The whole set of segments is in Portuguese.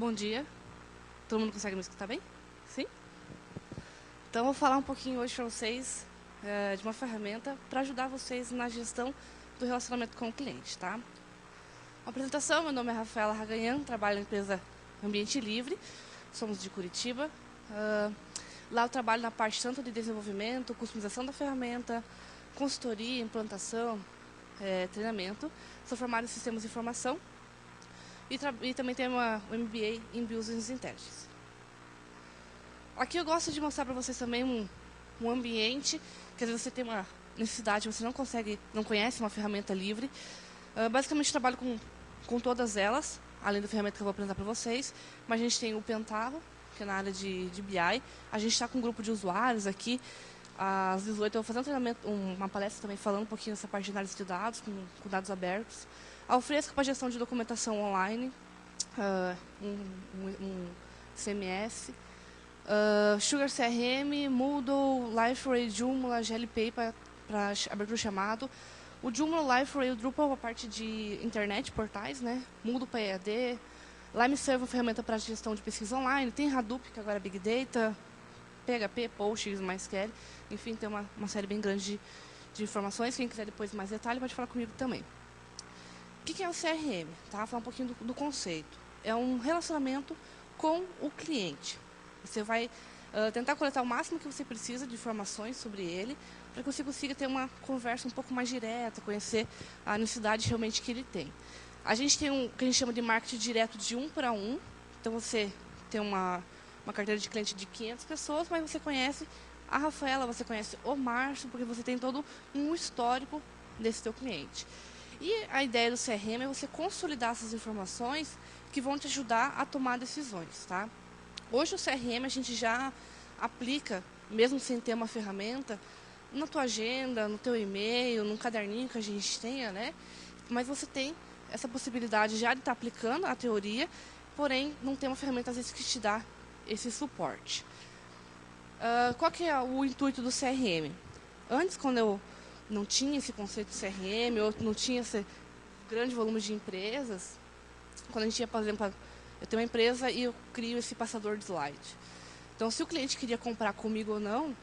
Bom dia. Todo mundo consegue me escutar bem? Sim? Então, eu vou falar um pouquinho hoje para vocês de uma ferramenta para ajudar vocês na gestão do relacionamento com o cliente, tá? Uma apresentação, meu nome é Rafaela Raganhan, trabalho na empresa Ambiente Livre, somos de Curitiba. Lá eu trabalho na parte tanto de desenvolvimento, customização da ferramenta, consultoria, implantação, treinamento. Sou formada em sistemas de informação e também tenho um MBA em Business Intelligence. Aqui eu gosto de mostrar para vocês também um ambiente, que às vezes você tem uma necessidade, você não conhece uma ferramenta livre. Basicamente eu trabalho com todas elas, além da ferramenta que eu vou apresentar para vocês. Mas a gente tem o Pentavo, que é na área de BI. A gente está com um grupo de usuários aqui. Às 18 eu vou fazer um treinamento, uma palestra também falando um pouquinho dessa parte de análise de dados, com dados abertos. A Alfresco para gestão de documentação online, um CMS. Sugar CRM, Moodle, Liferay, Joomla, GLP para abertura de chamado. O Joomla, Liferay, o Drupal, a parte de internet, portais, né? Moodle para EAD. Limeserve, uma ferramenta para gestão de pesquisa online. Tem Hadoop, que agora é Big Data. PHP, Postgres, MySQL. Enfim, tem uma série bem grande de informações. Quem quiser depois mais detalhe pode falar comigo também. O que é o CRM? Tá? Vou falar um pouquinho do conceito. É um relacionamento com o cliente. Você vai tentar coletar o máximo que você precisa de informações sobre ele, para que você consiga ter uma conversa um pouco mais direta, conhecer a necessidade realmente que ele tem. A gente tem o que a gente chama de marketing direto de 1 para 1. Então, você tem uma carteira de cliente de 500 pessoas, mas você conhece a Rafaela, você conhece o Márcio, porque você tem todo um histórico desse teu cliente. E a ideia do CRM é você consolidar essas informações que vão te ajudar a tomar decisões, tá? Hoje o CRM a gente já aplica, mesmo sem ter uma ferramenta, na tua agenda, no teu e-mail, num caderninho que a gente tenha, né? Mas você tem essa possibilidade já de estar aplicando a teoria, porém não tem uma ferramenta às vezes que te dá esse suporte. Qual que é o intuito do CRM? Antes, quando eu não tinha esse conceito de CRM, ou não tinha esse grande volume de empresas, quando a gente ia, por exemplo, eu tenho uma empresa e eu crio esse passador de slide. Então, se o cliente queria comprar comigo ou não,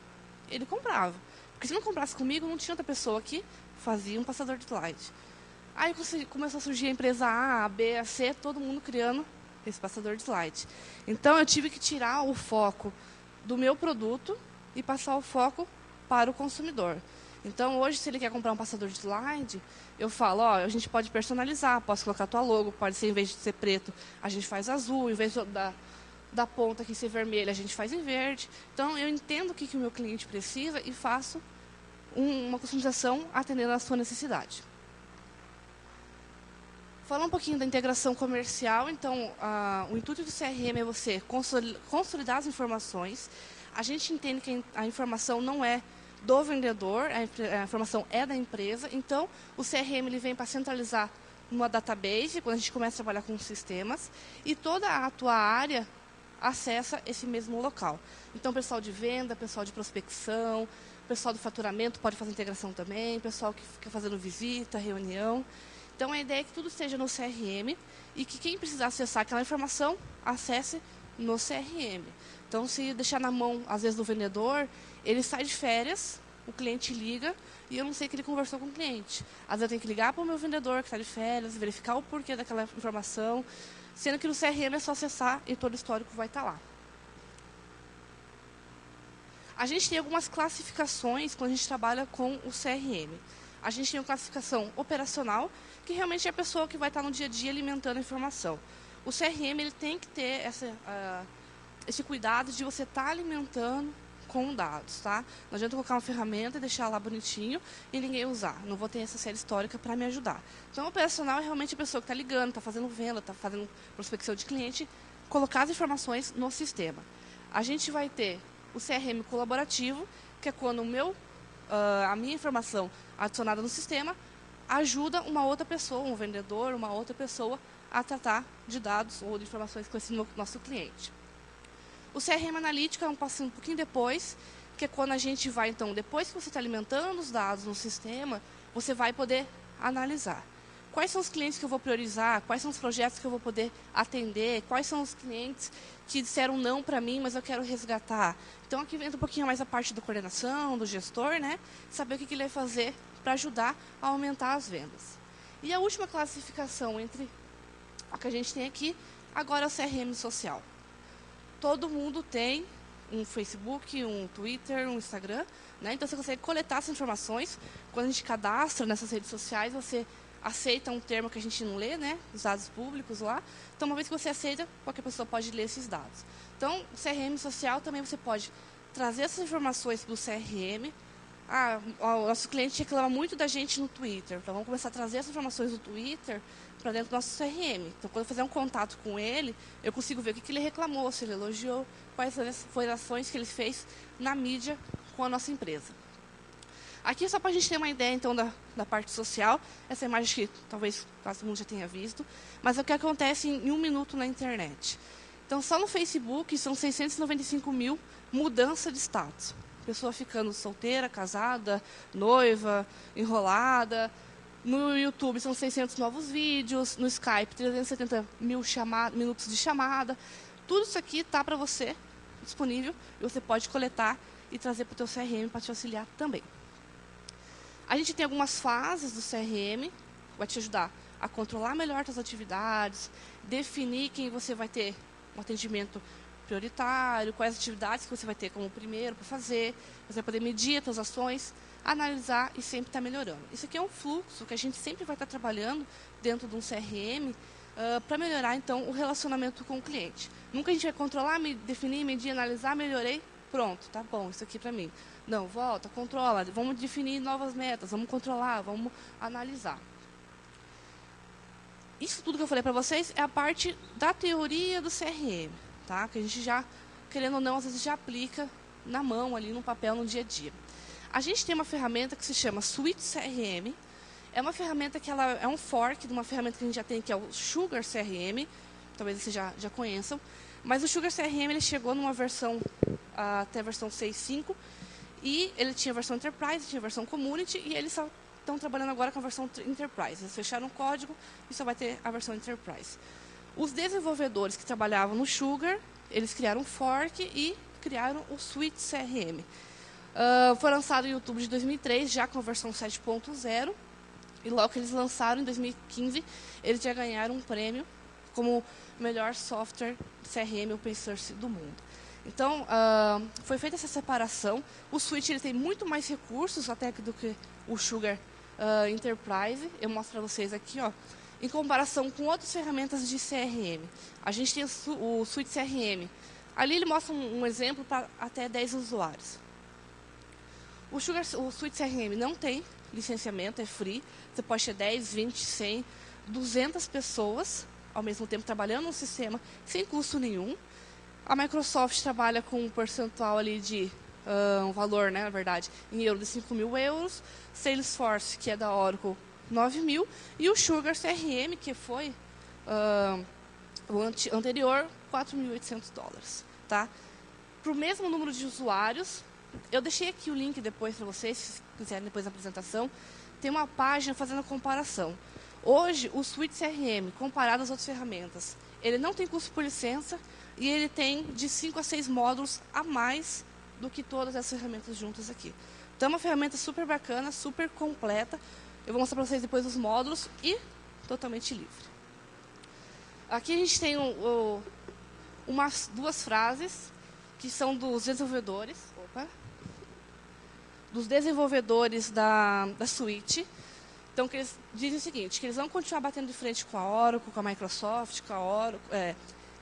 ele comprava. Porque se não comprasse comigo, não tinha outra pessoa que fazia um passador de slide. Aí começou a surgir a empresa A, a B, a C, todo mundo criando esse passador de slide. Então, eu tive que tirar o foco do meu produto e passar o foco para o consumidor. Então, hoje, se ele quer comprar um passador de slide, eu falo, a gente pode personalizar, posso colocar a tua logo, pode ser, em vez de ser preto, a gente faz azul, em vez da ponta aqui ser vermelha, a gente faz em verde. Então, eu entendo o que o meu cliente precisa e faço uma customização atendendo à sua necessidade. Falar um pouquinho da integração comercial. Então, o intuito do CRM é você consolidar as informações. A gente entende que a informação não é do vendedor, a informação é da empresa. Então, o CRM ele vem para centralizar numa database, quando a gente começa a trabalhar com sistemas, e toda a tua área acessa esse mesmo local. Então, pessoal de venda, pessoal de prospecção, pessoal do faturamento pode fazer integração também, pessoal que fica fazendo visita, reunião. Então, a ideia é que tudo esteja no CRM e que quem precisar acessar aquela informação, acesse no CRM. Então, se deixar na mão, às vezes, do vendedor, ele sai de férias, o cliente liga e eu não sei que ele conversou com o cliente. Às vezes, eu tenho que ligar para o meu vendedor que está de férias, verificar o porquê daquela informação, sendo que no CRM é só acessar e todo o histórico vai estar lá. A gente tem algumas classificações quando a gente trabalha com o CRM. A gente tem uma classificação operacional, que realmente é a pessoa que vai estar no dia a dia alimentando a informação. O CRM ele tem que ter esse cuidado de você estar alimentando com dados, tá? Não adianta colocar uma ferramenta e deixar lá bonitinho e ninguém usar. Não vou ter essa série histórica para me ajudar. Então, o operacional é realmente a pessoa que está ligando, está fazendo venda, está fazendo prospecção de cliente, colocar as informações no sistema. A gente vai ter o CRM colaborativo, que é quando a minha informação adicionada no sistema ajuda uma outra pessoa, um vendedor, uma outra pessoa, a tratar de dados ou de informações com esse nosso cliente. O CRM analítico é um passinho um pouquinho depois, que é quando a gente vai, então, depois que você está alimentando os dados no sistema, você vai poder analisar. quais são os clientes que eu vou priorizar, quais são os projetos que eu vou poder atender, quais são os clientes que disseram não para mim, mas eu quero resgatar. Então, aqui entra um pouquinho mais a parte da coordenação, do gestor, né? Saber o que ele vai fazer para ajudar a aumentar as vendas. E a última classificação entre a que a gente tem aqui, agora é o CRM social. Todo mundo tem um Facebook, um Twitter, um Instagram, né? Então, você consegue coletar essas informações. Quando a gente cadastra nessas redes sociais, você aceita um termo que a gente não lê, né? Os dados públicos lá. Então, uma vez que você aceita, qualquer pessoa pode ler esses dados. Então, o CRM social também você pode trazer essas informações do CRM. O nosso cliente reclama muito da gente no Twitter. Então, vamos começar a trazer essas informações do Twitter para dentro do nosso CRM. Então, quando eu fizer um contato com ele, eu consigo ver o que ele reclamou, se ele elogiou, quais foram as ações que ele fez na mídia com a nossa empresa. Aqui é só para a gente ter uma ideia, então, da parte social. Essa imagem que talvez quase todo mundo já tenha visto. Mas é o que acontece em 1 minuto na internet. Então, só no Facebook são 695 mil mudanças de status. Pessoa ficando solteira, casada, noiva, enrolada. No YouTube são 600 novos vídeos. No Skype, 370 mil minutos de chamada. Tudo isso aqui está para você disponível e você pode coletar e trazer para o teu CRM para te auxiliar também. A gente tem algumas fases do CRM, vai te ajudar a controlar melhor suas atividades, definir quem você vai ter um atendimento prioritário, quais atividades que você vai ter como primeiro para fazer, você vai poder medir as suas ações, analisar e sempre estar melhorando. Isso aqui é um fluxo que a gente sempre vai estar trabalhando dentro de um CRM para melhorar, então, o relacionamento com o cliente. Nunca a gente vai controlar, definir, medir, analisar, melhorei, pronto, tá bom, isso aqui para mim. Não, volta, controla, vamos definir novas metas, vamos controlar, vamos analisar. Isso tudo que eu falei para vocês é a parte da teoria do CRM, tá? Que a gente já, querendo ou não, às vezes já aplica na mão, ali no papel, no dia a dia. A gente tem uma ferramenta que se chama Suite CRM. É uma ferramenta que ela é um fork de uma ferramenta que a gente já tem, que é o Sugar CRM. Talvez vocês já conheçam. Mas o Sugar CRM ele chegou numa versão, até a versão 6.5. E ele tinha a versão Enterprise, tinha a versão Community. E eles só estão trabalhando agora com a versão Enterprise. Eles fecharam o código e só vai ter a versão Enterprise. Os desenvolvedores que trabalhavam no Sugar, eles criaram um fork e criaram o Suite CRM. Foi lançado em outubro de 2003, já com a versão 7.0. E logo que eles lançaram, em 2015, eles já ganharam um prêmio como melhor software CRM open source do mundo. Então, foi feita essa separação. O Suite ele tem muito mais recursos até do que o Sugar Enterprise. Eu mostro para vocês aqui, ó, em comparação com outras ferramentas de CRM. A gente tem o Suite CRM. Ali ele mostra um exemplo para até 10 usuários. O Suite CRM não tem licenciamento, é free. Você pode ter 10, 20, 100, 200 pessoas ao mesmo tempo trabalhando no sistema sem custo nenhum. A Microsoft trabalha com um percentual ali de um valor, né, na verdade, em euro de 5.000 euros. Salesforce, que é da Oracle, 9.000. E o Sugar CRM, que foi o anterior, 4.800 dólares. Tá? Para o mesmo número de usuários, eu deixei aqui o link depois para vocês, se quiserem depois da apresentação. Tem uma página fazendo a comparação. Hoje, o Suite CRM, comparado às outras ferramentas, ele não tem custo por licença e ele tem de 5 a 6 módulos a mais do que todas as ferramentas juntas aqui. Então, é uma ferramenta super bacana, super completa. Eu vou mostrar para vocês depois os módulos e totalmente livre. Aqui a gente tem duas frases que são dos desenvolvedores. Dos desenvolvedores da Suite. Então, que eles dizem o seguinte, que eles vão continuar batendo de frente com a Oracle, com a Microsoft, com a Oracle,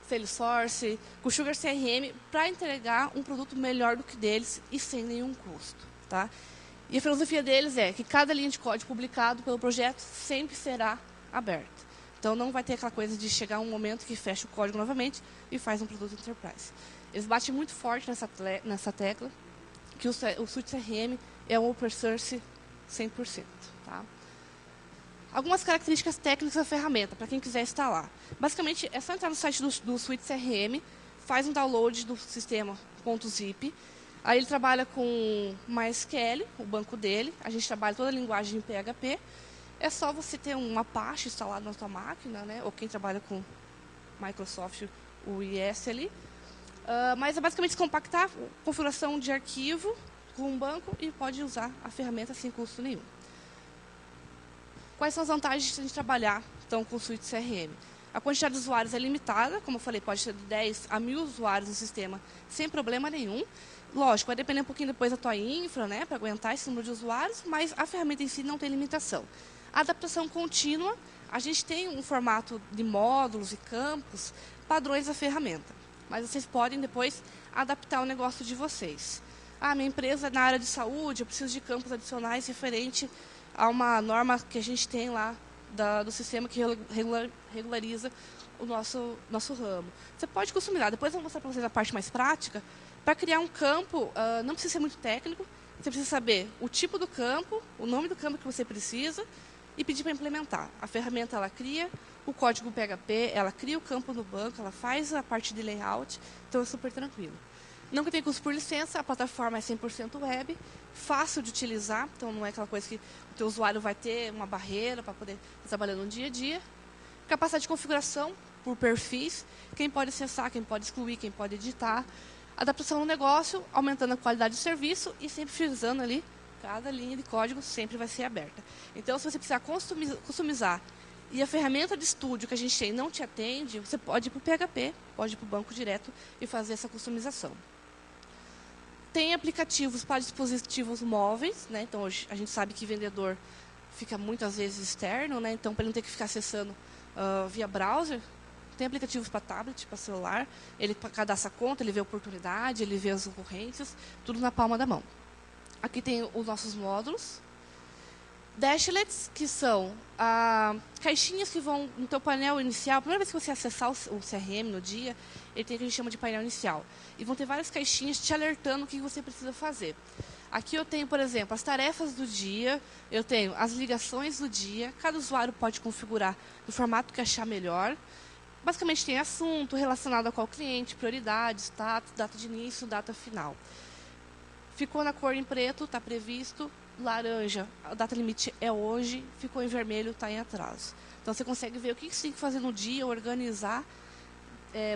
Salesforce, com o Sugar CRM, para entregar um produto melhor do que deles e sem nenhum custo. Tá? E a filosofia deles é que cada linha de código publicado pelo projeto sempre será aberta. Então, não vai ter aquela coisa de chegar um momento que fecha o código novamente e faz um produto Enterprise. Eles batem muito forte nessa tecla, que o Suite CRM é um open source 100%. Tá? Algumas características técnicas da ferramenta, para quem quiser instalar. Basicamente, é só entrar no site do Suite CRM, faz um download do sistema .zip. Aí ele trabalha com MySQL, o banco dele. A gente trabalha toda a linguagem em PHP. É só você ter um Apache instalado na sua máquina, né? Ou quem trabalha com Microsoft, o IS ali. Mas é basicamente compactar a configuração de arquivo com um banco e pode usar a ferramenta sem custo nenhum. Quais são as vantagens de a gente trabalhar então, com o Suite CRM? A quantidade de usuários é limitada, como eu falei, pode ser de 10 a 1000 usuários no sistema sem problema nenhum. Lógico, vai depender um pouquinho depois da tua infra, né, para aguentar esse número de usuários, mas a ferramenta em si não tem limitação. A adaptação contínua, a gente tem um formato de módulos e campos padrões da ferramenta, mas vocês podem depois adaptar o negócio de vocês. Minha empresa é na área de saúde, eu preciso de campos adicionais referente a uma norma que a gente tem lá do sistema que regulariza o nosso ramo. Você pode customizar. Depois eu vou mostrar para vocês a parte mais prática. Para criar um campo, não precisa ser muito técnico. Você precisa saber o tipo do campo, o nome do campo que você precisa e pedir para implementar. A ferramenta ela cria o código PHP, ela cria o campo no banco, ela faz a parte de layout, então é super tranquilo. Não tem custo por licença, a plataforma é 100% web, fácil de utilizar, então não é aquela coisa que o teu usuário vai ter uma barreira para poder estar trabalhando no dia a dia. Capacidade de configuração por perfis, quem pode acessar, quem pode excluir, quem pode editar. Adaptação no negócio, aumentando a qualidade do serviço e sempre frisando ali, cada linha de código sempre vai ser aberta. Então, se você precisar customizar e a ferramenta de estúdio que a gente tem não te atende, você pode ir para o PHP, pode ir para o banco direto e fazer essa customização. Tem aplicativos para dispositivos móveis, né? Então hoje a gente sabe que vendedor fica muitas vezes externo, né? Então para ele não ter que ficar acessando via browser, tem aplicativos para tablet, para celular, ele cadastra a conta, ele vê a oportunidade, ele vê as ocorrências, tudo na palma da mão. Aqui tem os nossos módulos. Dashlets, que são caixinhas que vão no teu painel inicial. A primeira vez que você acessar o CRM no dia, ele tem o que a gente chama de painel inicial. E vão ter várias caixinhas te alertando o que você precisa fazer. Aqui eu tenho, por exemplo, as tarefas do dia, eu tenho as ligações do dia. Cada usuário pode configurar no formato que achar melhor. Basicamente tem assunto relacionado a qual cliente, prioridade, status, data de início, data final. Ficou na cor em preto, está previsto. Laranja, a data limite é hoje, ficou em vermelho, está em atraso. Então, você consegue ver o que você tem que fazer no dia, organizar,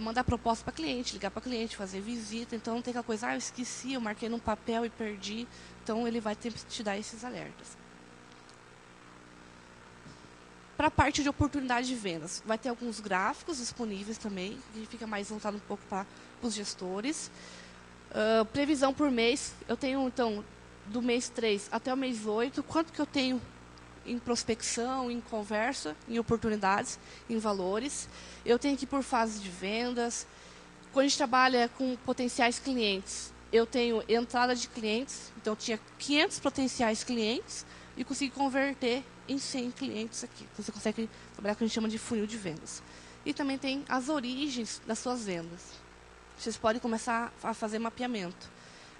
mandar proposta para cliente, ligar para cliente, fazer visita. Então, não tem aquela coisa, eu esqueci, eu marquei num papel e perdi. Então, ele vai te dar esses alertas. Para a parte de oportunidade de vendas, vai ter alguns gráficos disponíveis também, que fica mais voltado um pouco para os gestores. Previsão por mês, eu tenho, então, do mês 3 até o mês 8, quanto que eu tenho em prospecção, em conversa, em oportunidades, em valores. Eu tenho aqui por fase de vendas. Quando a gente trabalha com potenciais clientes, eu tenho entrada de clientes. Então, eu tinha 500 potenciais clientes e consegui converter em 100 clientes aqui. Então, você consegue trabalhar com o que a gente chama de funil de vendas. E também tem as origens das suas vendas. Vocês podem começar a fazer mapeamento.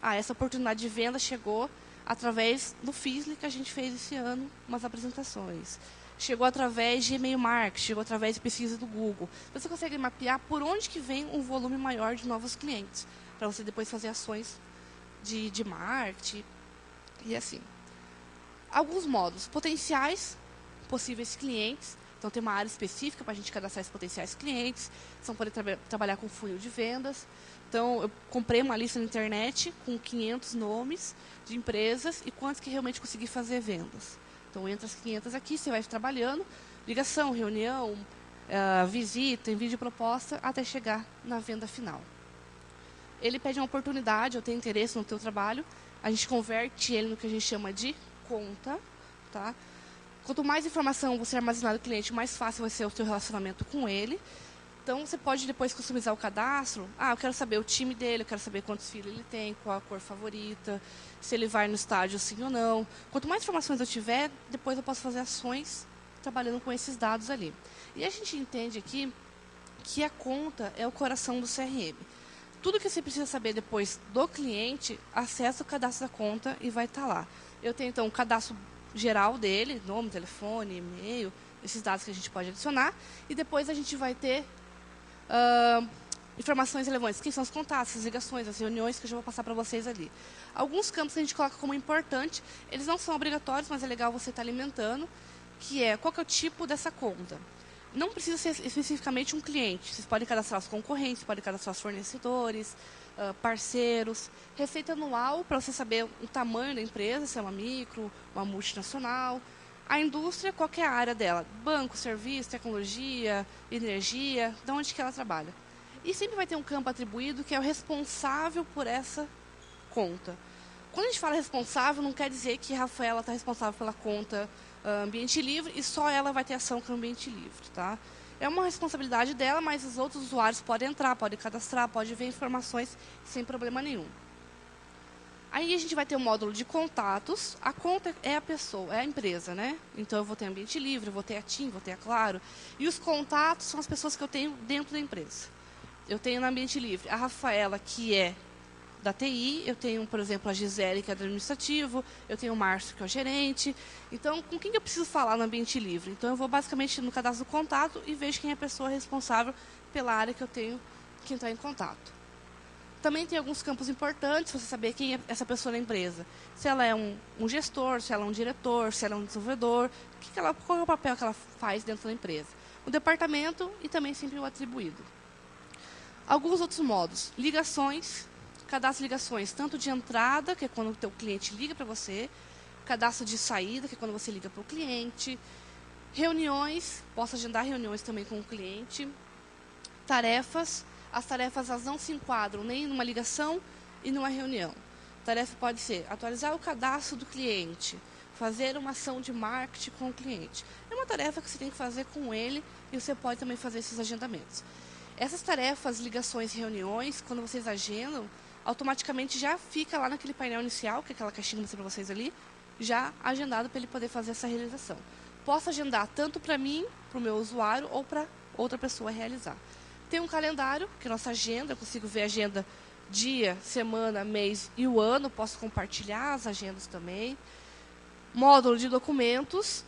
Essa oportunidade de venda chegou através do Fizzly que a gente fez esse ano, umas apresentações. Chegou através de e-mail marketing, chegou através de pesquisa do Google. Você consegue mapear por onde que vem um volume maior de novos clientes, para você depois fazer ações de marketing e assim. Alguns modos, potenciais, possíveis clientes. Então, tem uma área específica para a gente cadastrar esses potenciais clientes. São poder trabalhar com funil de vendas. Então, eu comprei uma lista na internet com 500 nomes de empresas e quantos que realmente consegui fazer vendas. Então, entra as 500 aqui, você vai trabalhando, ligação, reunião, visita, envio de proposta, até chegar na venda final. Ele pede uma oportunidade, eu tenho interesse no teu trabalho, a gente converte ele no que a gente chama de conta. Tá? Quanto mais informação você armazenar do cliente, mais fácil vai ser o teu relacionamento com ele. Então, você pode depois customizar o cadastro. Eu quero saber o time dele, eu quero saber quantos filhos ele tem, qual a cor favorita, se ele vai no estádio sim ou não. Quanto mais informações eu tiver, depois eu posso fazer ações trabalhando com esses dados ali. E a gente entende aqui que a conta é o coração do CRM. Tudo que você precisa saber depois do cliente, acessa o cadastro da conta e vai estar lá. Eu tenho, então, o cadastro geral dele, nome, telefone, e-mail, esses dados que a gente pode adicionar. E depois a gente vai ter informações relevantes. Quem são os contatos, as ligações, as reuniões que eu já vou passar para vocês ali. Alguns campos que a gente coloca como importante, eles não são obrigatórios, mas é legal você estar alimentando, que é qual que é o tipo dessa conta. Não precisa ser especificamente um cliente. Vocês podem cadastrar os concorrentes, podem cadastrar os fornecedores, parceiros. Receita anual, para você saber o tamanho da empresa, se é uma micro, uma multinacional. A indústria, qual que é a área dela? Banco, serviço, tecnologia, energia, de onde que ela trabalha. E sempre vai ter um campo atribuído que é o responsável por essa conta. Quando a gente fala responsável, não quer dizer que a Rafaela está responsável pela conta ambiente livre e só ela vai ter ação com o ambiente livre. Tá? É uma responsabilidade dela, mas os outros usuários podem entrar, podem cadastrar, podem ver informações sem problema nenhum. Aí a gente vai ter o módulo de contatos. A conta é a pessoa, é a empresa, né? Então eu vou ter ambiente livre, eu vou ter a TIM, vou ter a Claro. E os contatos são as pessoas que eu tenho dentro da empresa. Eu tenho no ambiente livre a Rafaela, que é da TI, eu tenho, por exemplo, a Gisele, que é do administrativo, eu tenho o Márcio, que é o gerente. Então, com quem eu preciso falar no ambiente livre? Então, eu vou basicamente no cadastro do contato e vejo quem é a pessoa responsável pela área que eu tenho que entrar em contato. Também tem alguns campos importantes, você saber quem é essa pessoa na empresa. Se ela é um gestor, se ela é um diretor, se ela é um desenvolvedor, qual é o papel que ela faz dentro da empresa. O departamento e também sempre o atribuído. Alguns outros modos. Ligações, cadastro de ligações, tanto de entrada, que é quando o teu cliente liga para você, cadastro de saída, que é quando você liga para o cliente, reuniões, posso agendar reuniões também com o cliente, tarefas. As tarefas elas não se enquadram nem numa ligação e numa reunião. A tarefa pode ser atualizar o cadastro do cliente, fazer uma ação de marketing com o cliente. É uma tarefa que você tem que fazer com ele e você pode também fazer esses agendamentos. Essas tarefas, ligações e reuniões, quando vocês agendam, automaticamente já fica lá naquele painel inicial, que é aquela caixinha que eu mostrei para vocês ali, já agendado para ele poder fazer essa realização. Posso agendar tanto para mim, para o meu usuário, ou para outra pessoa realizar. Tem um calendário, que é a nossa agenda, eu consigo ver a agenda dia, semana, mês e o ano, posso compartilhar as agendas também. Módulo de documentos,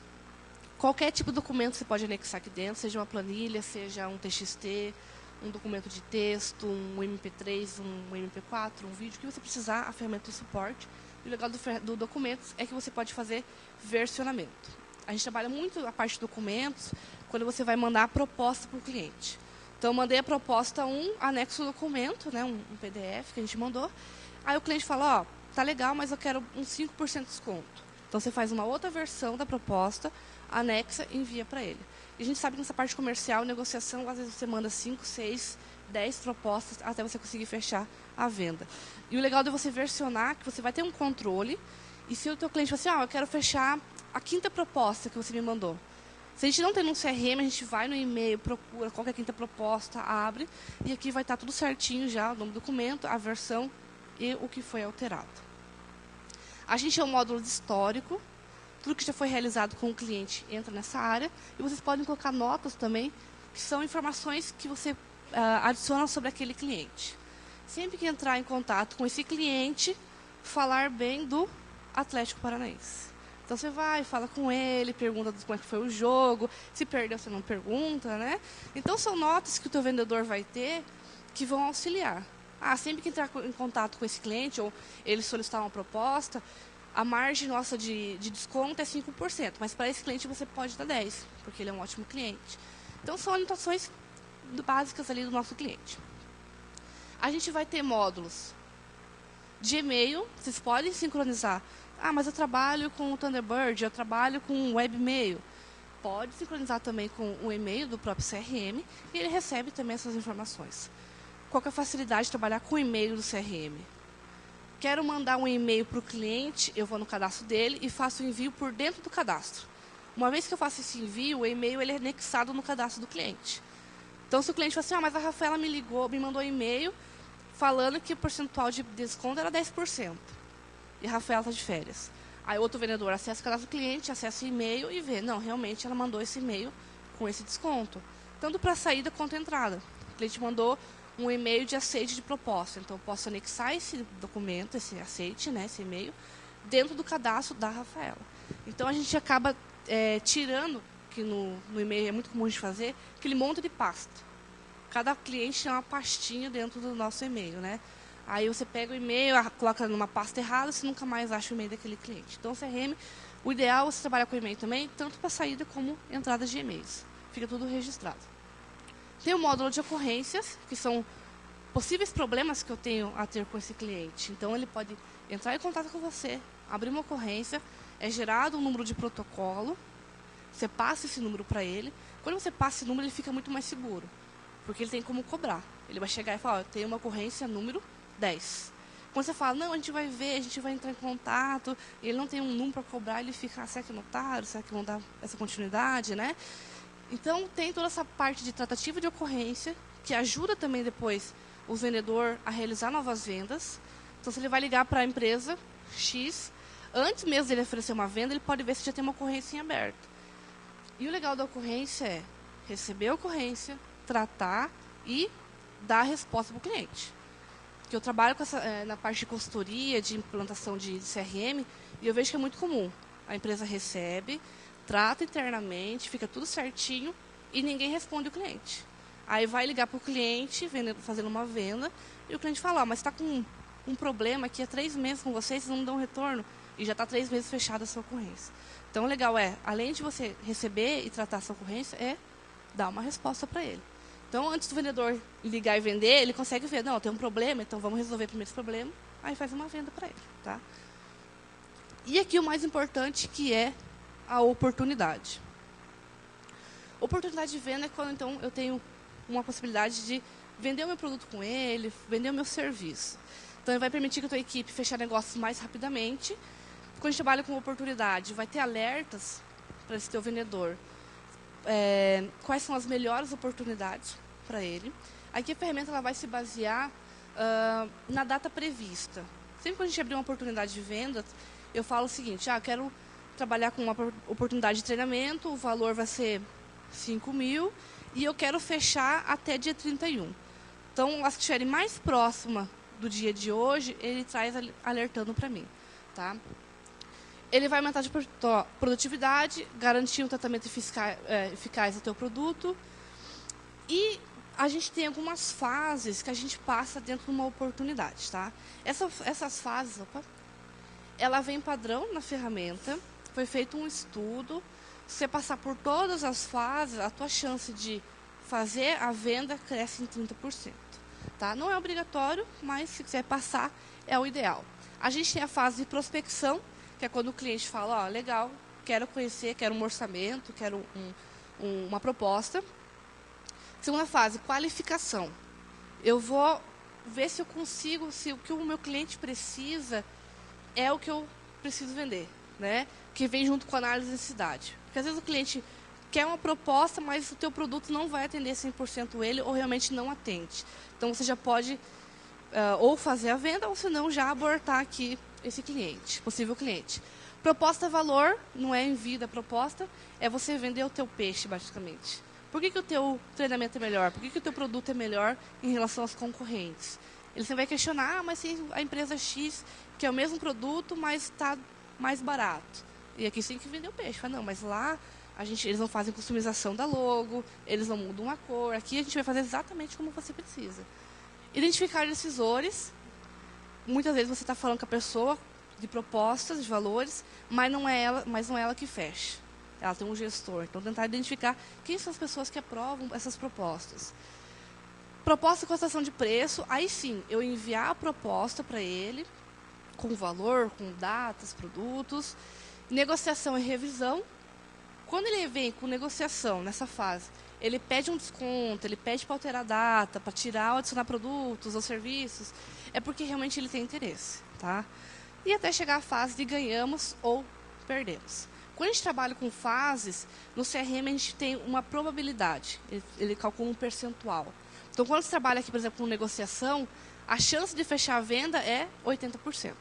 qualquer tipo de documento você pode anexar aqui dentro, seja uma planilha, seja um TXT, um documento de texto, um MP3, um MP4, um vídeo, que você precisar, a ferramenta de suporte. E o legal do documentos é que você pode fazer versionamento. A gente trabalha muito a parte de documentos quando você vai mandar a proposta para o cliente. Então, eu mandei a proposta anexo do documento, né, um PDF que a gente mandou. Aí o cliente fala, ó, tá legal, mas eu quero um 5% de desconto. Então, você faz uma outra versão da proposta, anexa e envia para ele. E a gente sabe que nessa parte comercial, negociação, às vezes você manda 5, 6, 10 propostas até você conseguir fechar a venda. E o legal de você versionar, que você vai ter um controle, e se o teu cliente fala assim, eu quero fechar a 5ª proposta que você me mandou. Se a gente não tem no CRM, a gente vai no e-mail, procura qual que é a 5ª proposta, abre, e aqui vai estar tudo certinho já, o nome do documento, a versão e o que foi alterado. A gente é um módulo de histórico, tudo que já foi realizado com o cliente entra nessa área, e vocês podem colocar notas também, que são informações que você adiciona sobre aquele cliente. Sempre que entrar em contato com esse cliente, falar bem do Atlético Paranaense. Então, você vai, fala com ele, pergunta como é que foi o jogo. Se perdeu, você não pergunta, né? Então, são notas que o teu vendedor vai ter que vão auxiliar. Sempre que entrar em contato com esse cliente ou ele solicitar uma proposta, a margem nossa de desconto é 5%. Mas, para esse cliente, você pode dar 10%, porque ele é um ótimo cliente. Então, são anotações básicas ali do nosso cliente. A gente vai ter módulos de e-mail. Vocês podem sincronizar. Mas eu trabalho com o Thunderbird, eu trabalho com o webmail. Pode sincronizar também com o e-mail do próprio CRM e ele recebe também essas informações. Qual que é a facilidade de trabalhar com o e-mail do CRM? Quero mandar um e-mail para o cliente, eu vou no cadastro dele e faço o envio por dentro do cadastro. Uma vez que eu faço esse envio, o e-mail ele é anexado no cadastro do cliente. Então, se o cliente fala assim, mas a Rafaela me ligou, me mandou um e-mail falando que o percentual de desconto era 10%. E a Rafaela está de férias. Aí outro vendedor acessa o cadastro do cliente, acessa o e-mail e vê, não, realmente ela mandou esse e-mail com esse desconto. Tanto para saída quanto entrada. O cliente mandou um e-mail de aceite de proposta. Então, eu posso anexar esse documento, esse aceite, né, esse e-mail, dentro do cadastro da Rafaela. Então, a gente acaba tirando, que no e-mail é muito comum de fazer, aquele monte de pasta. Cada cliente tem uma pastinha dentro do nosso e-mail, né? Aí você pega o e-mail, coloca numa pasta errada, você nunca mais acha o e-mail daquele cliente. Então, o CRM O ideal é você trabalhar com e-mail também, tanto para saída como entrada de e-mails. Fica tudo registrado. Tem o módulo de ocorrências, que são possíveis problemas que eu tenho a ter com esse cliente. Então, ele pode entrar em contato com você, abrir uma ocorrência, é gerado um número de protocolo, você passa esse número para ele. Quando você passa esse número, ele fica muito mais seguro, porque ele tem como cobrar. Ele vai chegar e falar, eu tenho uma ocorrência número 10. Quando você fala, não, a gente vai ver, a gente vai entrar em contato, e ele não tem um número para cobrar, ele fica, será que é notário? Será que vão dar essa continuidade, né? Então, tem toda essa parte de tratativa de ocorrência, que ajuda também depois o vendedor a realizar novas vendas. Então, se ele vai ligar para a empresa X, antes mesmo dele oferecer uma venda, ele pode ver se já tem uma ocorrência em aberto. E o legal da ocorrência é receber a ocorrência, tratar e dar a resposta para o cliente. Porque eu trabalho com na parte de consultoria, de implantação de CRM, e eu vejo que é muito comum. A empresa recebe, trata internamente, fica tudo certinho e ninguém responde o cliente. Aí vai ligar para o cliente, fazendo uma venda, e o cliente fala, mas está com um problema aqui há 3 meses com vocês não dão retorno, e já está 3 meses fechada a sua ocorrência. Então, o legal é, além de você receber e tratar a sua ocorrência, é dar uma resposta para ele. Então, antes do vendedor ligar e vender, ele consegue ver, não, tem um problema, então vamos resolver primeiro esse problema, aí faz uma venda para ele. Tá? E aqui o mais importante, que é a oportunidade. Oportunidade de venda é quando, então, eu tenho uma possibilidade de vender o meu produto com ele, vender o meu serviço. Então, ele vai permitir que a tua equipe feche negócios mais rapidamente. Quando a gente trabalha com oportunidade, vai ter alertas para esse teu vendedor. Quais são as melhores oportunidades para ele. Aqui a ferramenta ela vai se basear na data prevista. Sempre que a gente abrir uma oportunidade de venda, eu falo o seguinte, quero trabalhar com uma oportunidade de treinamento, o valor vai ser 5.000 e eu quero fechar até dia 31. Então, as que estiverem mais próximas do dia de hoje, ele traz alertando para mim. Tá? Ele vai aumentar de produtividade, garantir um tratamento eficaz do teu produto. E a gente tem algumas fases que a gente passa dentro de uma oportunidade. Tá? Essas fases, ela vem padrão na ferramenta, foi feito um estudo. Se você passar por todas as fases, a tua chance de fazer a venda cresce em 30%. Tá? Não é obrigatório, mas se quiser passar, é o ideal. A gente tem a fase de prospecção, que é quando o cliente fala, legal, quero conhecer, quero um orçamento, quero uma proposta. Segunda fase, qualificação. Eu vou ver se eu consigo, se o que o meu cliente precisa é o que eu preciso vender, né? Que vem junto com a análise de necessidade. Porque às vezes o cliente quer uma proposta, mas o teu produto não vai atender 100% ele ou realmente não atende. Então, você já pode ou fazer a venda ou, se não, já abortar aqui esse cliente, possível cliente. Proposta valor, não é envio da proposta, é você vender o teu peixe, basicamente. Por que o teu treinamento é melhor? Por que o teu produto é melhor em relação aos concorrentes? Ele sempre vai questionar, mas se a empresa X, que é o mesmo produto, mas está mais barato. E aqui você tem que vender o peixe. Fala, não, mas lá eles não fazem customização da logo, eles não mudam a cor. Aqui a gente vai fazer exatamente como você precisa. Identificar decisores. Muitas vezes você está falando com a pessoa de propostas, de valores, mas não é ela que fecha. Ela tem um gestor. Então, tentar identificar quem são as pessoas que aprovam essas propostas. Proposta de cotação de preço. Aí sim, eu enviar a proposta para ele, com valor, com datas, produtos. Negociação e revisão. Quando ele vem com negociação nessa fase, ele pede um desconto, ele pede para alterar a data, para tirar ou adicionar produtos ou serviços, é porque realmente ele tem interesse. Tá? E até chegar à fase de ganhamos ou perdemos. Quando a gente trabalha com fases, no CRM a gente tem uma probabilidade, ele calcula um percentual. Então, quando você trabalha aqui, por exemplo, com negociação, a chance de fechar a venda é 80%.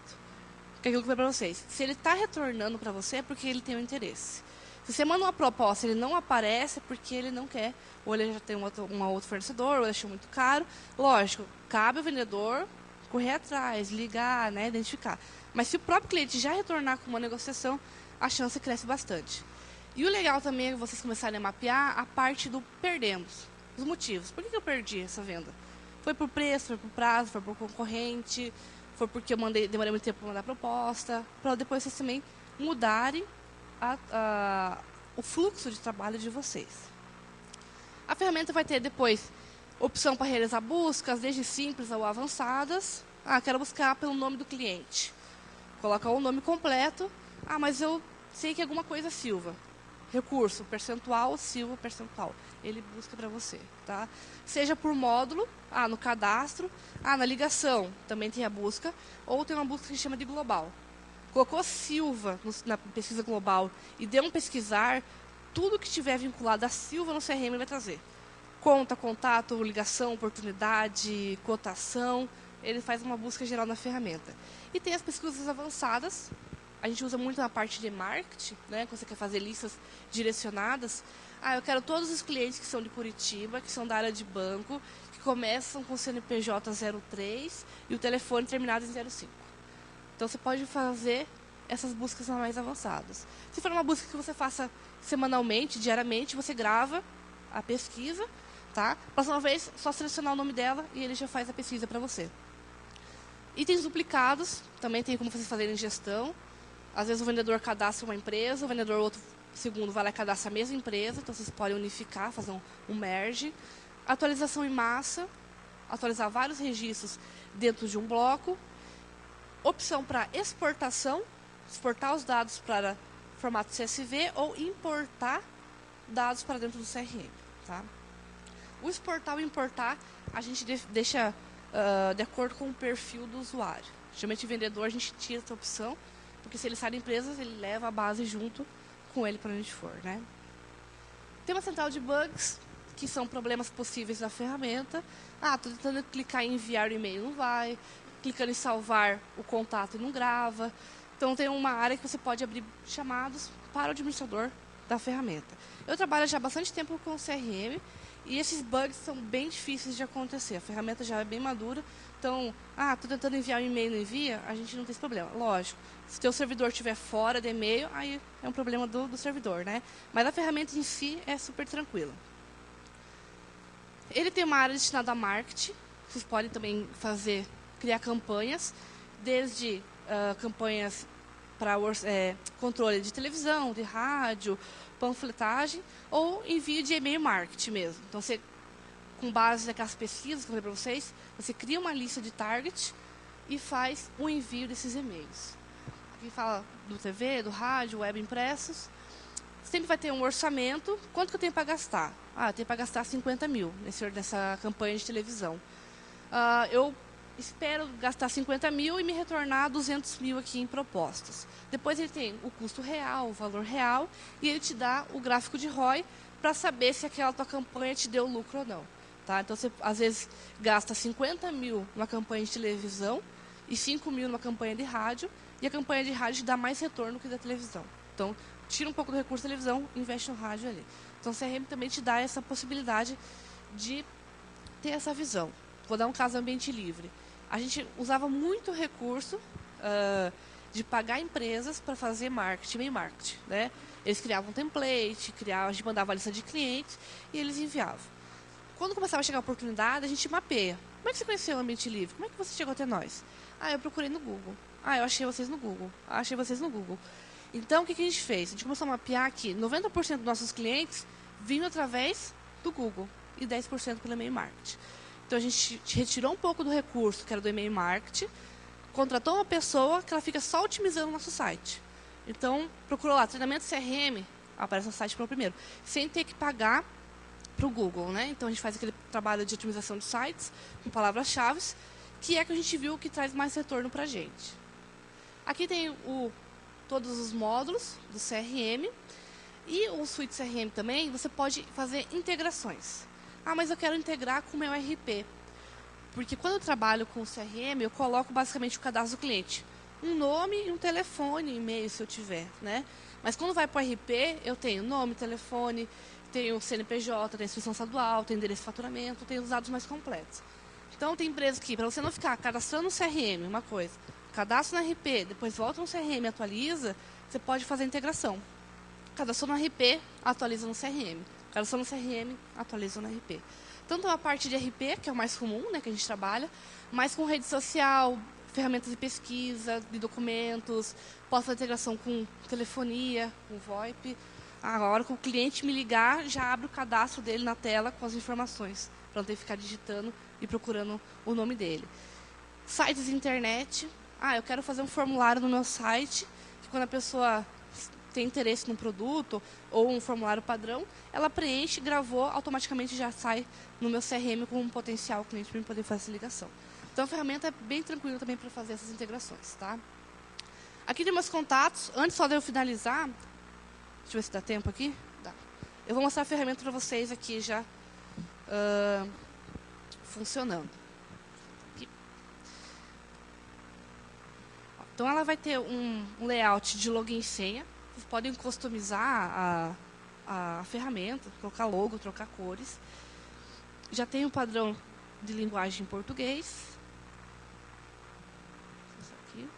Que é aquilo que eu falei para vocês. Se ele está retornando para você, é porque ele tem um interesse. Se você manda uma proposta e ele não aparece, é porque ele não quer. Ou ele já tem um outro fornecedor, ou ele achou muito caro. Lógico, cabe ao vendedor correr atrás, ligar, né, identificar. Mas se o próprio cliente já retornar com uma negociação, a chance cresce bastante. E o legal também é vocês começarem a mapear a parte do perdemos. Os motivos. Por que eu perdi essa venda? Foi por preço, foi por prazo, foi por concorrente, foi porque eu demorei muito tempo para mandar a proposta, para depois vocês também mudarem o fluxo de trabalho de vocês. A ferramenta vai ter depois opção para realizar buscas, desde simples ou avançadas. Quero buscar pelo nome do cliente. Coloca o nome completo. Mas eu sei que é alguma coisa Silva. Recurso, percentual, Silva, percentual. Ele busca para você, tá? Seja por módulo, no cadastro, na ligação, também tem a busca, ou tem uma busca que chama de global. Colocou Silva na pesquisa global e deu um pesquisar, tudo que estiver vinculado a Silva no CRM vai trazer. Conta, contato, ligação, oportunidade, cotação, ele faz uma busca geral na ferramenta. E tem as pesquisas avançadas. A gente usa muito na parte de marketing, né? Quando você quer fazer listas direcionadas. Eu quero todos os clientes que são de Curitiba, que são da área de banco, que começam com o CNPJ 03 e o telefone terminado em 05. Então, você pode fazer essas buscas mais avançadas. Se for uma busca que você faça semanalmente, diariamente, você grava a pesquisa, tá? Próxima vez, só selecionar o nome dela e ele já faz a pesquisa para você. Itens duplicados, também tem como vocês fazerem gestão. Às vezes o vendedor cadastra uma empresa, o vendedor outro segundo vai lá e cadastra a mesma empresa, então vocês podem unificar, fazer um merge. Atualização em massa, atualizar vários registros dentro de um bloco. Opção para exportação, exportar os dados para formato CSV ou importar dados para dentro do CRM. Tá? O exportar ou importar, a gente deixa de acordo com o perfil do usuário. Geralmente, vendedor, a gente tira essa opção, porque se ele sai da empresa, ele leva a base junto com ele para onde for, né? Tem uma central de bugs, que são problemas possíveis da ferramenta. Estou tentando clicar em enviar o e-mail, não vai. Clicando em salvar o contato e não grava. Então, tem uma área que você pode abrir chamados para o administrador da ferramenta. Eu trabalho já há bastante tempo com o CRM e esses bugs são bem difíceis de acontecer. A ferramenta já é bem madura. Então, estou tentando enviar um e-mail e não envia, a gente não tem esse problema. Lógico, se o teu servidor estiver fora de e-mail, aí é um problema do servidor, né? Mas a ferramenta em si é super tranquila. Ele tem uma área destinada a marketing. Vocês podem também criar campanhas, desde campanhas para controle de televisão, de rádio, panfletagem, ou envio de e-mail marketing mesmo. Então, você, com base naquelas pesquisas que eu falei para vocês, você cria uma lista de target e faz o envio desses e-mails. Aqui fala do TV, do rádio, web impressos. Sempre vai ter um orçamento. Quanto que eu tenho para gastar? Eu tenho para gastar 50 mil nessa campanha de televisão. Eu espero gastar 50 mil e me retornar 200 mil aqui em propostas. Depois ele tem o custo real, o valor real, e ele te dá o gráfico de ROI para saber se aquela tua campanha te deu lucro ou não. Tá? Então, você, às vezes, gasta 50 mil numa campanha de televisão e 5 mil numa campanha de rádio, e a campanha de rádio te dá mais retorno que da televisão. Então, tira um pouco do recurso da televisão e investe no rádio ali. Então, o CRM também te dá essa possibilidade de ter essa visão. Vou dar um caso ambiente livre. A gente usava muito recurso de pagar empresas para fazer marketing, e-mail marketing, né? Eles criavam um template, a gente mandava a lista de clientes e eles enviavam. Quando começava a chegar a oportunidade, a gente mapeia. Como é que você conheceu o ambiente livre? Como é que você chegou até nós? Eu procurei no Google. Eu achei vocês no Google. Achei vocês no Google. Então, o que a gente fez? A gente começou a mapear que 90% dos nossos clientes vinham através do Google e 10% pelo e-mail marketing. Então, a gente retirou um pouco do recurso, que era do e-mail marketing, contratou uma pessoa que ela fica só otimizando o nosso site. Então, procurou lá, treinamento CRM, aparece no site pelo primeiro, sem ter que pagar para o Google, né? Então, a gente faz aquele trabalho de otimização de sites, com palavras-chave, que é que a gente viu que traz mais retorno para a gente. Aqui tem todos os módulos do CRM, e o Suite CRM também, você pode fazer integrações. Mas eu quero integrar com o meu RP. Porque quando eu trabalho com o CRM, eu coloco basicamente o cadastro do cliente. Um nome e um telefone, e-mail, se eu tiver, né? Mas quando vai para o RP, eu tenho nome, telefone, tenho CNPJ, tenho inscrição estadual, tenho endereço de faturamento, tenho os dados mais completos. Então, tem empresas que, para você não ficar cadastrando no CRM, uma coisa, cadastro no RP, depois volta no CRM e atualiza, você pode fazer a integração. Cadastrou no RP, atualiza no CRM. Cadastrou no CRM, atualiza no RP. Tanto a parte de RP, que é o mais comum, né, que a gente trabalha, mas com rede social, ferramentas de pesquisa, de documentos, posso fazer integração com telefonia, com VoIP. A hora que o cliente me ligar, já abre o cadastro dele na tela com as informações, para não ter que ficar digitando e procurando o nome dele. Sites de internet. Eu quero fazer um formulário no meu site, que quando a pessoa tem interesse num produto ou um formulário padrão, ela preenche, gravou, automaticamente já sai no meu CRM com um potencial cliente para poder fazer essa ligação. Então, a ferramenta é bem tranquila também para fazer essas integrações. Tá? Aqui tem meus contatos. Antes só de eu finalizar, deixa eu ver se dá tempo aqui. Dá. Eu vou mostrar a ferramenta para vocês aqui já funcionando. Aqui. Então, ela vai ter um layout de login e senha. Vocês podem customizar a ferramenta, colocar logo, trocar cores. Já tem um padrão de linguagem em português. Isso aqui.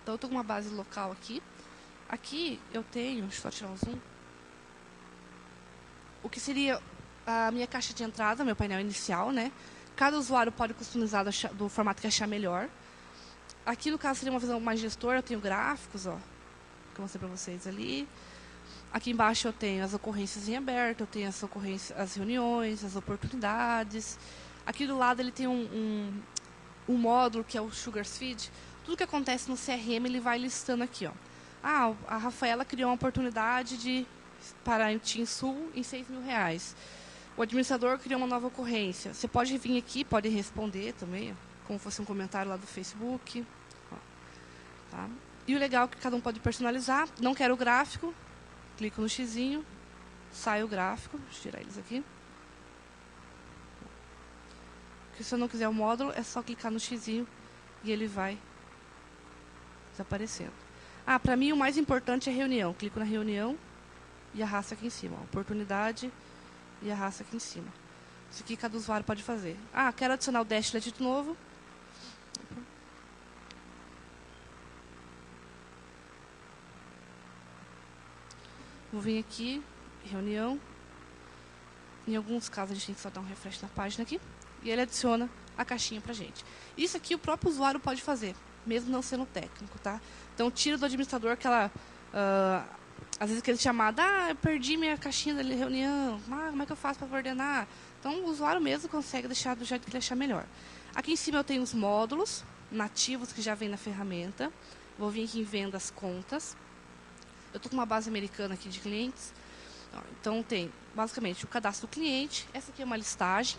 Então, eu estou com uma base local aqui. Aqui eu tenho, deixa eu só tirar um zoom, o que seria a minha caixa de entrada, meu painel inicial, né? Cada usuário pode customizar do formato que achar melhor. Aqui, no caso, seria uma visão mais gestora. Eu tenho gráficos, ó, que eu mostrei para vocês ali. Aqui embaixo eu tenho as ocorrências em aberto, eu tenho as reuniões, as oportunidades. Aqui do lado ele tem um módulo que é o Sugar Feed. Tudo que acontece no CRM ele vai listando aqui, ó. A Rafaela criou uma oportunidade para o Team Sul em R$6.000. O administrador criou uma nova ocorrência. Você pode vir aqui, pode responder também, ó, como fosse um comentário lá do Facebook. Ó, tá? E o legal é que cada um pode personalizar. Não quero o gráfico, clico no xizinho, sai o gráfico. Deixa eu tirar eles aqui. Porque se eu não quiser o módulo, é só clicar no xizinho e ele vai desaparecendo. Para mim o mais importante é reunião. Clico na reunião e arrasto aqui em cima. Ó, oportunidade e arrasta aqui em cima. Isso aqui cada usuário pode fazer. Quero adicionar o dashlet de novo. Vou vir aqui, reunião. Em alguns casos a gente tem que só dar um refresh na página aqui. E ele adiciona a caixinha pra gente. Isso aqui o próprio usuário pode fazer, mesmo não sendo técnico, tá? Então tira do administrador aquela... às vezes aquele chamado, eu perdi minha caixinha da reunião, como é que eu faço para coordenar? Então, o usuário mesmo consegue deixar do jeito que ele achar melhor. Aqui em cima eu tenho os módulos nativos que já vem na ferramenta. Vou vir aqui em vendas, contas. Eu estou com uma base americana aqui de clientes. Então, tem basicamente o cadastro do cliente. Essa aqui é uma listagem.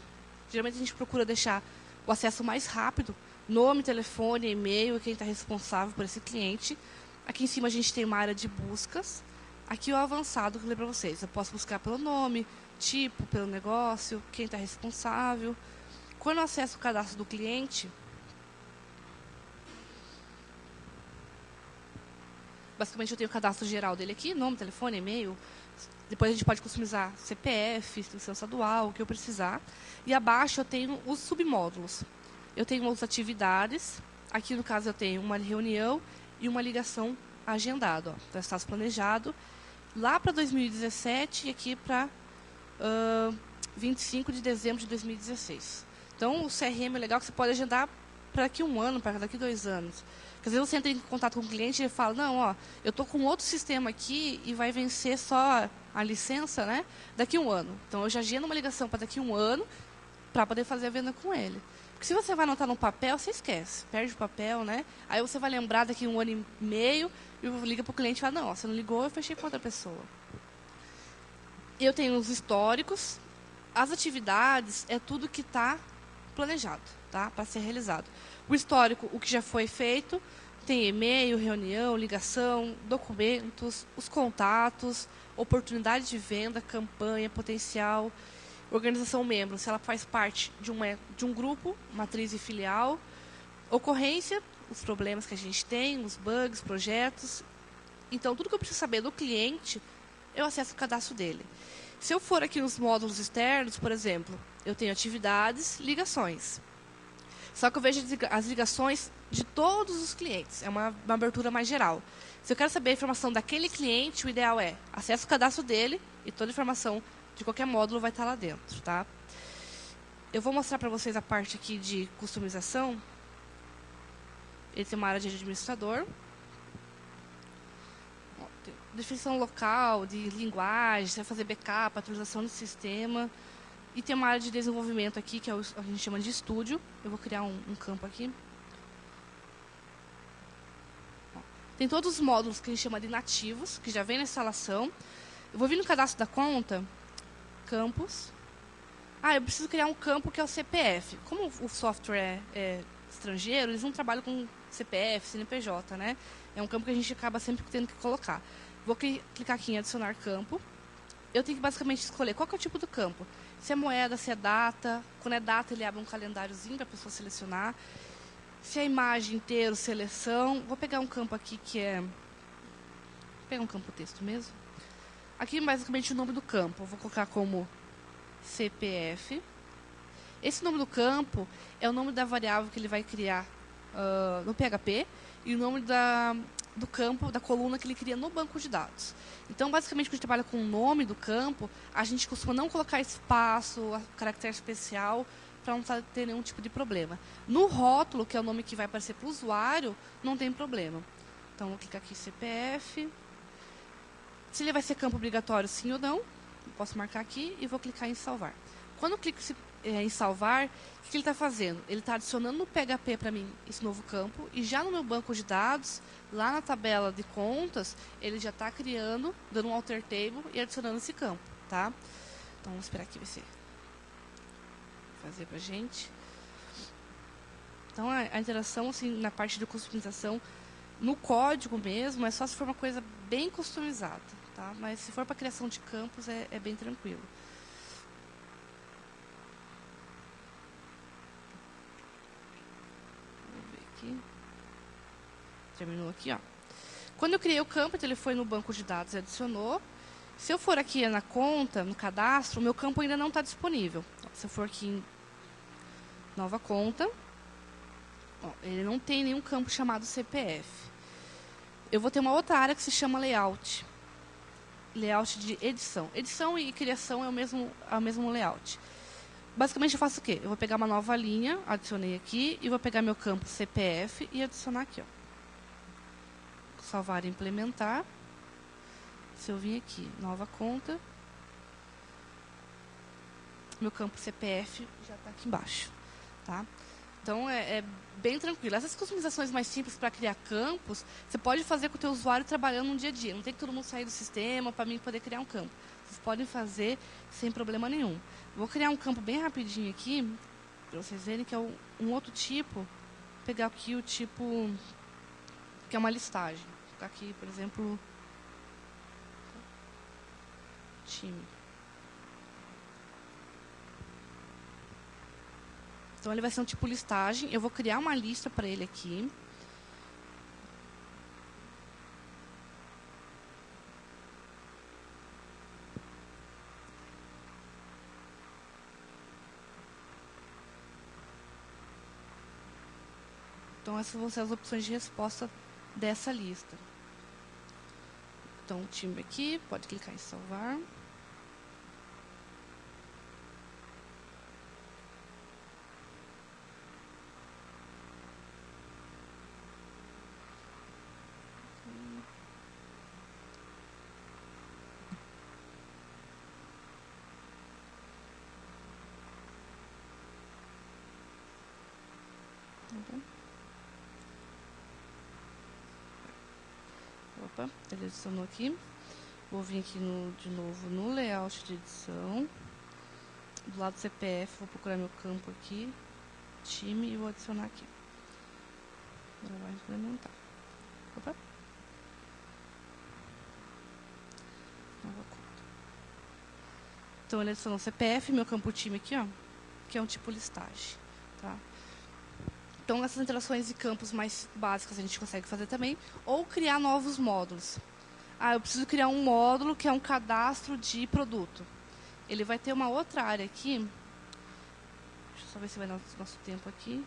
Geralmente a gente procura deixar o acesso mais rápido. Nome, telefone, e-mail, quem está responsável por esse cliente. Aqui em cima a gente tem uma área de buscas. Aqui o avançado que eu falei para vocês. Eu posso buscar pelo nome, tipo, pelo negócio, quem está responsável. Quando eu acesso o cadastro do cliente, basicamente eu tenho o cadastro geral dele aqui, nome, telefone, e-mail. Depois a gente pode customizar CPF, inscrição estadual, o que eu precisar. E abaixo eu tenho os submódulos. Eu tenho as atividades. Aqui no caso eu tenho uma reunião e uma ligação agendada. Para status planejado. Lá para 2017 e aqui para 25 de dezembro de 2016. Então, o CRM é legal que você pode agendar para daqui a um ano, para daqui a 2 anos. Porque às vezes você entra em contato com o cliente e ele fala, não, eu estou com outro sistema aqui e vai vencer só a licença, né, daqui a um ano. Então, eu já agendo uma ligação para daqui a um ano para poder fazer a venda com ele. Porque se você vai anotar no papel, você esquece, perde o papel, né? Aí você vai lembrar daqui a um ano e meio e liga para o cliente e fala, não, você não ligou, eu fechei com outra pessoa. Eu tenho os históricos, as atividades, é tudo que está planejado, tá? Para ser realizado. O histórico, o que já foi feito, tem e-mail, reunião, ligação, documentos, os contatos, oportunidade de venda, campanha, potencial, organização membro, se ela faz parte de um grupo, matriz e filial, ocorrência, os problemas que a gente tem, os bugs, projetos. Então, tudo que eu preciso saber do cliente, eu acesso o cadastro dele. Se eu for aqui nos módulos externos, por exemplo, eu tenho atividades, ligações. Só que eu vejo as ligações de todos os clientes. É uma abertura mais geral. Se eu quero saber a informação daquele cliente, o ideal é acesso o cadastro dele e toda a informação de qualquer módulo vai estar lá dentro, tá? Eu vou mostrar para vocês a parte aqui de customização. Ele tem uma área de administrador. Definição local, de linguagem, você vai fazer backup, atualização do sistema. E tem uma área de desenvolvimento aqui, que a gente chama de estúdio. Eu vou criar um campo aqui. Tem todos os módulos que a gente chama de nativos, que já vem na instalação. Eu vou vir no cadastro da conta, campos. Eu preciso criar um campo que é o CPF. Como o software é estrangeiro, eles não trabalham com CPF, CNPJ, né? É um campo que a gente acaba sempre tendo que colocar. Vou clicar aqui em adicionar campo. Eu tenho que basicamente escolher qual que é o tipo do campo. Se é moeda, se é data. Quando é data, ele abre um calendáriozinho para a pessoa selecionar. Se é imagem, inteiro, seleção. Vou pegar um campo aqui que é... Vou pegar um campo texto mesmo. Aqui, basicamente, o nome do campo. Eu vou colocar como CPF. Esse nome do campo é o nome da variável que ele vai criar no PHP e o nome do campo, da coluna que ele cria no banco de dados. Então, basicamente, quando a gente trabalha com o nome do campo, a gente costuma não colocar espaço, caractere especial, para não ter nenhum tipo de problema. No rótulo, que é o nome que vai aparecer para o usuário, não tem problema. Então, vou clicar aqui em CPF. Se ele vai ser campo obrigatório, sim ou não, eu posso marcar aqui e vou clicar em salvar. Quando eu clico em salvar, o que ele está fazendo? Ele está adicionando no PHP para mim esse novo campo e já no meu banco de dados, lá na tabela de contas, ele já está criando, dando um alter table e adicionando esse campo, tá? Então, vamos esperar aqui ver se fazer para a gente. Então, a interação assim, na parte de customização, no código mesmo, é só se for uma coisa bem customizada, tá? Mas se for para criação de campos, é bem tranquilo. Terminou aqui, ó. Quando eu criei o campo, então ele foi no banco de dados e adicionou. Se eu for aqui na conta, no cadastro, o meu campo ainda não está disponível. Se eu for aqui em nova conta, ele não tem nenhum campo chamado CPF. Eu vou ter uma outra área que se chama layout. Layout de edição. Edição e criação é o mesmo layout. Basicamente, eu faço o quê? Eu vou pegar uma nova linha, adicionei aqui, e vou pegar meu campo CPF e adicionar aqui, ó. Salvar e implementar. Se eu vir aqui, nova conta, meu campo CPF já está aqui embaixo, tá? Então, é bem tranquilo. Essas customizações mais simples para criar campos, você pode fazer com o teu usuário trabalhando no dia a dia. Não tem que todo mundo sair do sistema para mim poder criar um campo. Vocês podem fazer sem problema nenhum. Vou criar um campo bem rapidinho aqui, para vocês verem que é um outro tipo. Vou pegar aqui o tipo, que é uma listagem. Vou colocar aqui, por exemplo, time. Então, ele vai ser um tipo listagem. Eu vou criar uma lista para ele aqui. Então, essas vão ser as opções de resposta dessa lista. Então, o time aqui, pode clicar em salvar. Opa, ele adicionou aqui. Vou vir aqui de novo no layout de edição. Do lado do CPF, vou procurar meu campo aqui, time, e vou adicionar aqui. Agora vai implementar. Opa. Nova conta. Então, ele adicionou o CPF, meu campo time aqui, ó, que é um tipo listagem, tá? Então, essas interações de campos mais básicas a gente consegue fazer também, ou criar novos módulos. Eu preciso criar um módulo que é um cadastro de produto. Ele vai ter uma outra área aqui. Deixa eu só ver se vai dar nosso tempo aqui.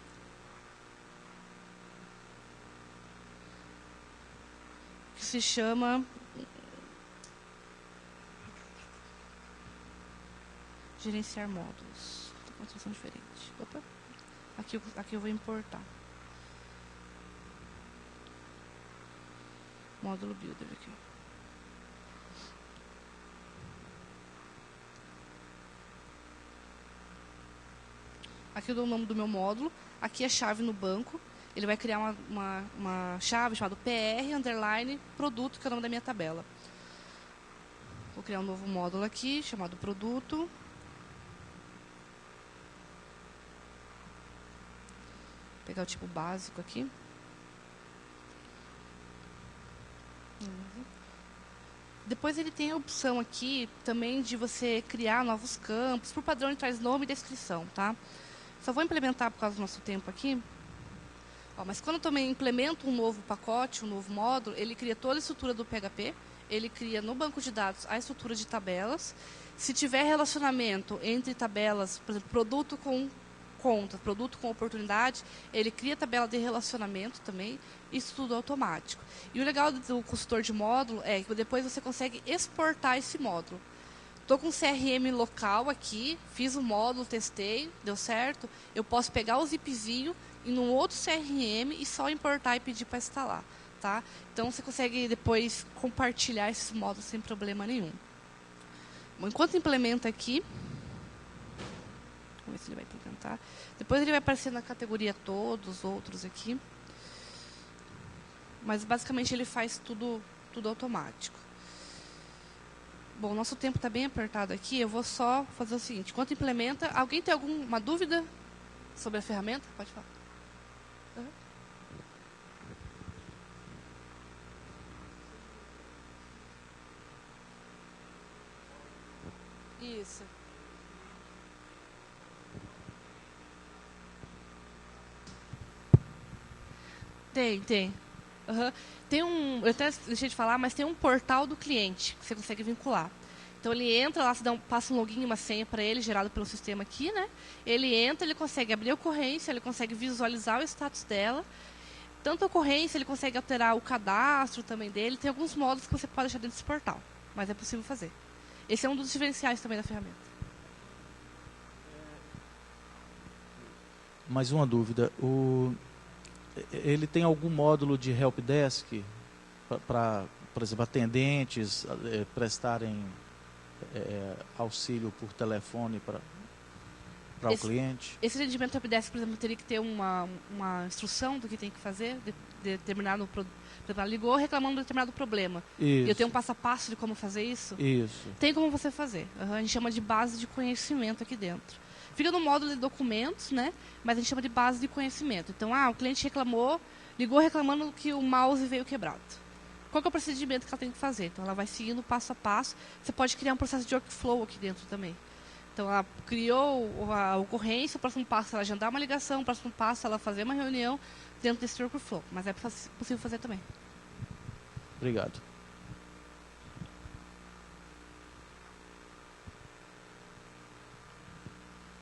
Que se chama... Gerenciar módulos. Construção diferente. Opa. Aqui eu vou importar. Módulo Builder aqui. Aqui eu dou o nome do meu módulo. Aqui é a chave no banco. Ele vai criar uma chave chamada PR_produto, que é o nome da minha tabela. Vou criar um novo módulo aqui, chamado produto. Vou pegar o tipo básico aqui. Depois ele tem a opção aqui também de você criar novos campos. Por padrão ele traz nome e descrição, tá? Só vou implementar por causa do nosso tempo aqui. Ó, mas quando eu também implemento um novo pacote, um novo módulo, ele cria toda a estrutura do PHP. Ele cria no banco de dados a estrutura de tabelas. Se tiver relacionamento entre tabelas, por exemplo, produto com conta, produto com oportunidade, ele cria tabela de relacionamento também. Isso tudo automático. E o legal do consultor de módulo é que depois você consegue exportar esse módulo. Estou com um CRM local aqui, fiz o módulo, testei, deu certo. Eu posso pegar o zipzinho em um outro CRM e só importar e pedir para instalar. Tá? Então, você consegue depois compartilhar esses módulos sem problema nenhum. Bom, enquanto implementa aqui, vamos ver se ele vai tentar. Depois ele vai aparecer na categoria todos, outros aqui. Mas, basicamente, ele faz tudo automático. Bom, nosso tempo está bem apertado aqui. Eu vou só fazer o seguinte. Enquanto implementa, alguém tem alguma dúvida sobre a ferramenta? Pode falar. Uhum. Isso. Tem. Uhum. Tem eu até deixei de falar, mas tem um portal do cliente que você consegue vincular. Então ele entra lá, você passa um login e uma senha para ele, gerado pelo sistema aqui, né? Ele entra, ele consegue abrir a ocorrência, ele consegue visualizar o status dela. Tanto a ocorrência, ele consegue alterar o cadastro também dele. Tem alguns módulos que você pode deixar dentro desse portal, mas é possível fazer. Esse é um dos diferenciais também da ferramenta. Mais uma dúvida. Ele tem algum módulo de helpdesk para, por exemplo, atendentes prestarem auxílio por telefone para o cliente? Esse atendimento helpdesk, por exemplo, teria que ter uma instrução do que tem que fazer, determinado ligou reclamando de determinado problema. Isso. E eu tenho um passo a passo de como fazer isso? Isso. Tem como você fazer. A gente chama de base de conhecimento aqui dentro. Fica no módulo de documentos, né? Mas a gente chama de base de conhecimento. Então, o cliente ligou reclamando que o mouse veio quebrado. Qual que é o procedimento que ela tem que fazer? Então, ela vai seguindo passo a passo. Você pode criar um processo de workflow aqui dentro também. Então, ela criou a ocorrência, o próximo passo é ela agendar uma ligação, o próximo passo é ela fazer uma reunião dentro desse workflow. Mas é possível fazer também. Obrigado.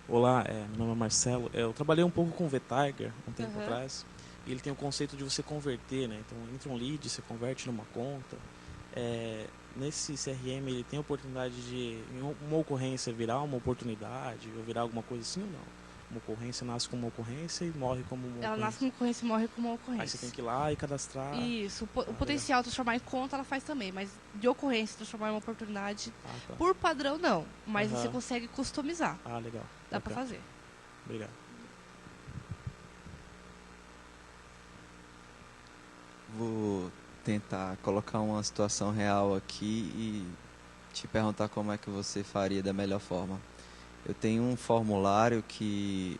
Olá, meu nome é Marcelo. Eu trabalhei um pouco com o VTiger um tempo atrás. E ele tem o conceito de você converter, né? Então, entra um lead, você converte numa conta. Nesse CRM, ele tem a oportunidade de, em uma ocorrência, virar uma oportunidade, ou virar alguma coisa assim ou não? Uma ocorrência nasce como uma ocorrência e morre como uma ocorrência. Ela nasce como uma ocorrência e morre como uma ocorrência. Aí você tem que ir lá e cadastrar. Isso. O potencial de transformar em conta, ela faz também. Mas de ocorrência, transformar em uma oportunidade, Tá. por padrão, não. Mas você consegue customizar. Legal. Dá para fazer. Obrigado. Vou tentar colocar uma situação real aqui e te perguntar como é que você faria da melhor forma. Eu tenho um formulário que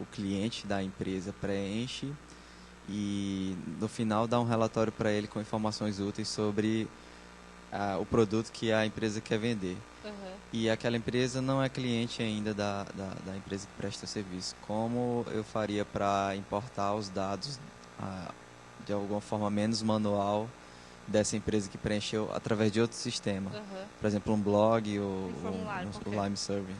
o cliente da empresa preenche e no final dá um relatório para ele com informações úteis sobre o produto que a empresa quer vender. E aquela empresa não é cliente ainda da empresa que presta serviço. Como eu faria para importar os dados de alguma forma menos manual dessa empresa que preencheu através de outro sistema? Por exemplo, um blog ou um Lime Survey.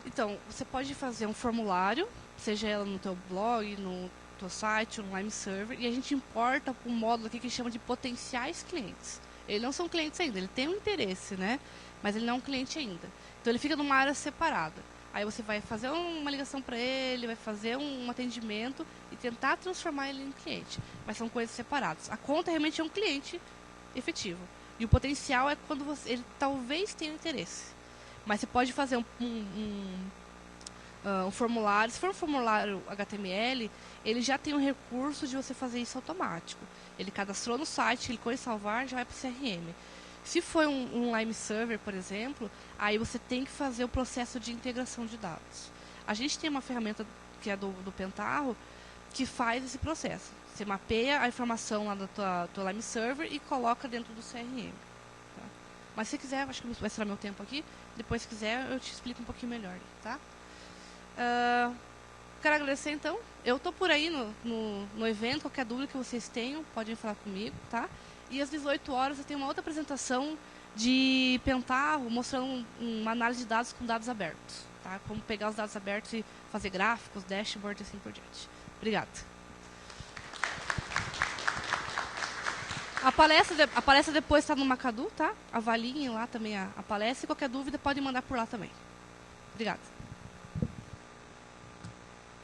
Então, você pode fazer um formulário, seja ela no teu blog, no teu site, no Lime Server, e a gente importa para um módulo aqui que chama de potenciais clientes. Eles não são clientes ainda, ele tem um interesse, né? Mas ele não é um cliente ainda. Então ele fica numa área separada. Aí você vai fazer uma ligação para ele, vai fazer um atendimento e tentar transformar ele em cliente. Mas são coisas separadas. A conta realmente é um cliente efetivo. E o potencial é quando ele talvez tenha interesse. Mas você pode fazer um formulário. Se for um formulário HTML, ele já tem um recurso de você fazer isso automático. Ele cadastrou no site, clicou em salvar, já vai para o CRM. Se for um Lime Server, por exemplo, aí você tem que fazer o processo de integração de dados. A gente tem uma ferramenta que é do Pentaho, que faz esse processo. Você mapeia a informação lá do tua Lime Server e coloca dentro do CRM. Tá? Mas se quiser, acho que vai ser meu tempo aqui, depois se quiser eu te explico um pouquinho melhor. Tá? Quero agradecer então. Eu estou por aí no evento, qualquer dúvida que vocês tenham, podem falar comigo. Tá? E às 18 horas eu tenho uma outra apresentação de Pentaho, mostrando uma análise de dados com dados abertos. Tá? Como pegar os dados abertos e fazer gráficos, dashboard e assim por diante. Obrigada. A palestra depois está no Macadu, tá? Avaliem lá também a palestra e qualquer dúvida pode mandar por lá também. Obrigada.